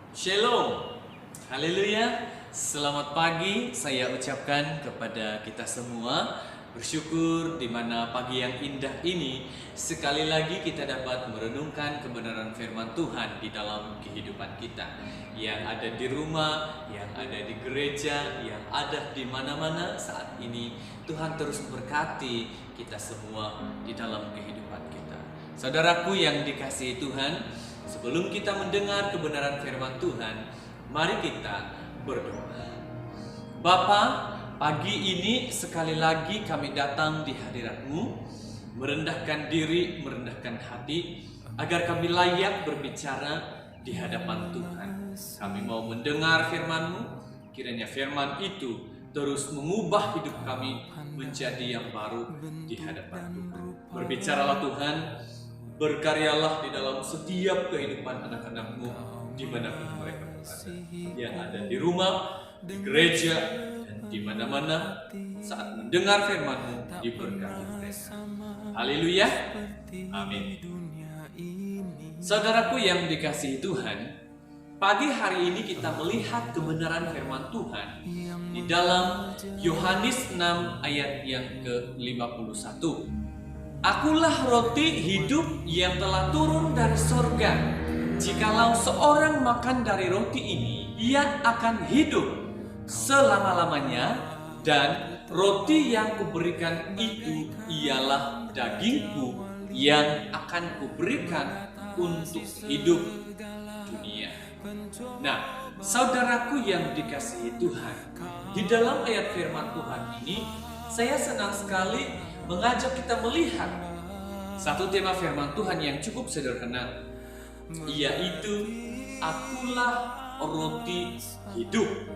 Shalom, haleluya. Selamat pagi saya ucapkan kepada kita semua. Bersyukur di mana pagi yang indah ini sekali lagi kita dapat merenungkan kebenaran firman Tuhan di dalam kehidupan kita. Yang ada di rumah, yang ada di gereja, yang ada di mana-mana saat ini, Tuhan terus berkati kita semua di dalam kehidupan kita. Saudaraku yang dikasihi Tuhan, sebelum kita mendengar kebenaran firman Tuhan, mari kita berdoa. Bapa, pagi ini sekali lagi kami datang di hadirat-Mu, merendahkan diri, merendahkan hati, agar kami layak berbicara di hadapan Tuhan. Kami mau mendengar firman-Mu, kiranya firman itu terus mengubah hidup kami menjadi yang baru di hadapan Tuhan. Berbicaralah Tuhan, berkaryalah di dalam setiap kehidupan anak-anak-Mu dimanapun mereka berada, yang ada di rumah, di gereja, dan di mana-mana saat mendengar firman-Mu, diberkati mereka. Haleluya, amin. Saudaraku yang dikasihi Tuhan, pagi hari ini kita melihat kebenaran firman Tuhan di dalam Yohanes 6 ayat yang ke-51. Akulah roti hidup yang telah turun dari sorga. Jikalau seorang makan dari roti ini, ia akan hidup selama-lamanya. Dan roti yang kuberikan itu ialah dagingku yang akan kuberikan untuk hidup dunia. Nah, saudaraku yang dikasihi Tuhan, di dalam ayat firman Tuhan ini, saya senang sekali mengajak kita melihat satu tema firman Tuhan yang cukup sederhana, yaitu akulah roti hidup.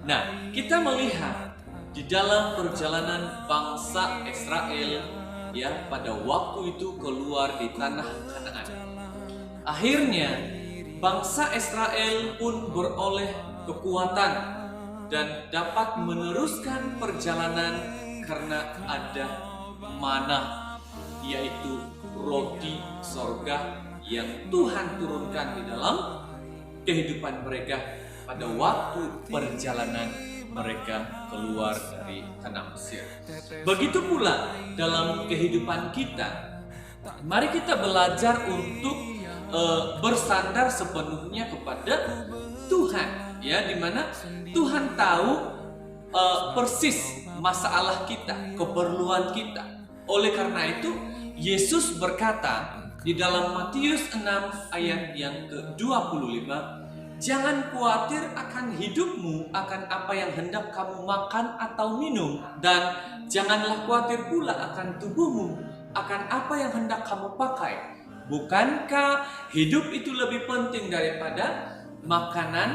Nah, kita melihat di dalam perjalanan bangsa Israel ya pada waktu itu keluar di tanah Kanaan. Akhirnya bangsa Israel pun beroleh kekuatan dan dapat meneruskan perjalanan karena ada mana, yaitu roti sorga yang Tuhan turunkan di dalam kehidupan mereka pada waktu perjalanan mereka keluar dari tanah Mesir. Begitu pula dalam kehidupan kita, mari kita belajar untuk bersandar sepenuhnya kepada Tuhan, ya, dimana Tuhan tahu persis masalah kita, keperluan kita. Oleh karena itu, Yesus berkata di dalam Matius 6 ayat yang ke-25, jangan khawatir akan hidupmu, akan apa yang hendak kamu makan atau minum, dan janganlah khawatir pula akan tubuhmu, akan apa yang hendak kamu pakai. Bukankah hidup itu lebih penting daripada makanan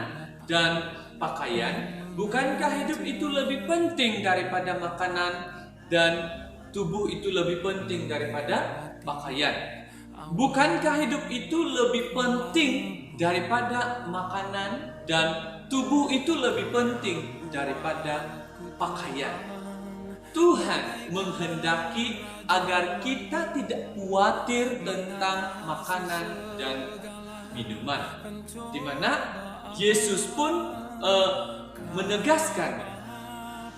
dan pakaian? Bukankah hidup itu lebih penting daripada makanan dan tubuh itu lebih penting daripada pakaian? Bukankah hidup itu lebih penting daripada makanan dan tubuh itu lebih penting daripada pakaian? Tuhan menghendaki agar kita tidak khawatir tentang makanan dan minuman, di mana Yesus pun menegaskan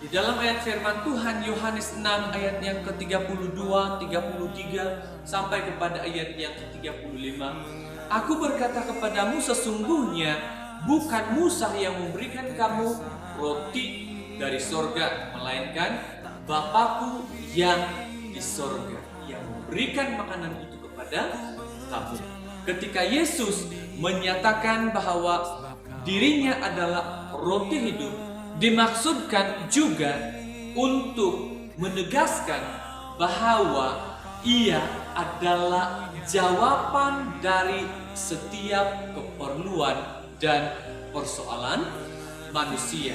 di dalam ayat firman Tuhan Yohanes 6 ayat yang ke-32, 33 sampai kepada ayat yang ke-35. Aku berkata kepadamu, sesungguhnya bukan Musa yang memberikan kamu roti dari sorga, melainkan Bapakku yang di sorga yang memberikan makanan itu kepada kamu. Ketika Yesus menyatakan bahwa dirinya adalah roti hidup, dimaksudkan juga untuk menegaskan bahwa ia adalah jawaban dari setiap keperluan dan persoalan manusia.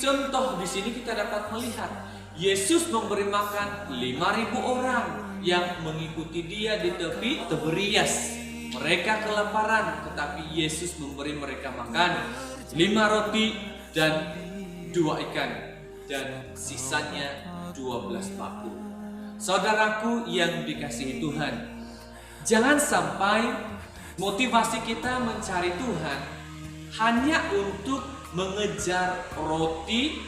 Contoh di sini kita dapat melihat Yesus memberi makan 5.000 orang yang mengikuti dia di tepi Tiberias. Mereka kelaparan, tetapi Yesus memberi mereka makan 5 roti dan 2 ikan, dan sisanya 12 paku. Saudaraku yang dikasihi Tuhan, jangan sampai motivasi kita mencari Tuhan hanya untuk mengejar roti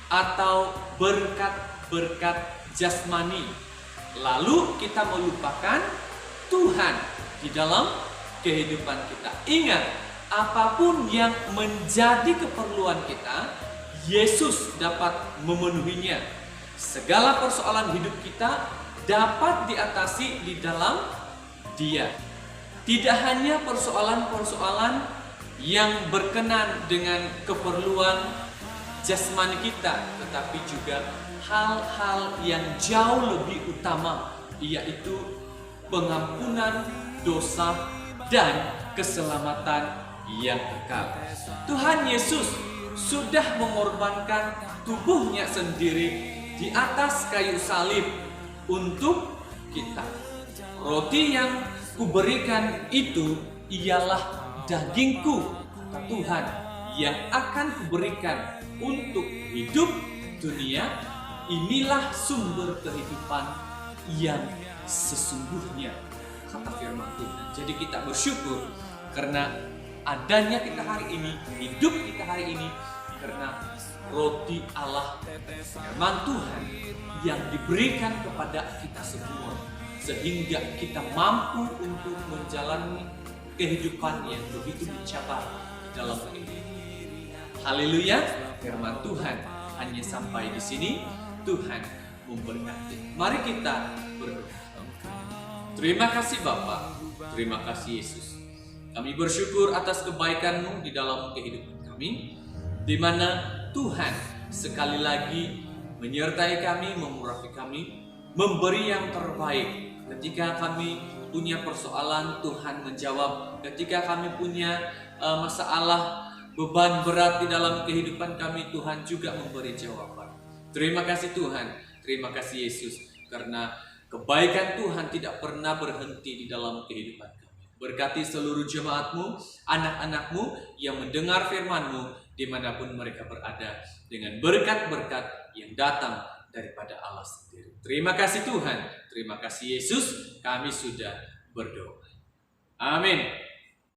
atau berkat-berkat jasmani, lalu kita melupakan Tuhan di dalam kehidupan kita. Ingat, apapun yang menjadi keperluan kita, Yesus dapat memenuhinya. Segala persoalan hidup kita dapat diatasi di dalam Dia. Tidak hanya persoalan-persoalan yang berkenan dengan keperluan jasmani kita, tetapi juga hal-hal yang jauh lebih utama, yaitu pengampunan dosa dan keselamatan yang kekal. Tuhan Yesus sudah mengorbankan tubuhnya sendiri di atas kayu salib untuk kita. Roti yang kuberikan itu ialah dagingku, kata Tuhan, yang akan kuberikan untuk hidup dunia. Inilah sumber kehidupan yang sesungguhnya, kata firman Tuhan. Jadi kita bersyukur karena adanya kita hari ini, hidup kita hari ini, karena roti Allah, firman Tuhan yang diberikan kepada kita semua, sehingga kita mampu untuk menjalani kehidupan yang begitu mencabar dalam ini. Haleluya, firman Tuhan hanya sampai di sini. Tuhan memberkati. Mari kita berdoa. Terima kasih Bapa, terima kasih Yesus. Kami bersyukur atas kebaikan-Mu di dalam kehidupan kami, di mana Tuhan sekali lagi menyertai kami, memurapi kami, memberi yang terbaik. Ketika kami punya persoalan, Tuhan menjawab. Ketika kami punya masalah, beban berat di dalam kehidupan kami, Tuhan juga memberi jawaban. Terima kasih Tuhan, terima kasih Yesus, karena kebaikan Tuhan tidak pernah berhenti di dalam kehidupan kami. Berkati seluruh jemaat-Mu, anak-anak-Mu yang mendengar firman-Mu dimanapun mereka berada, dengan berkat-berkat yang datang daripada Allah sendiri. Terima kasih Tuhan, terima kasih Yesus, kami sudah berdoa. Amin.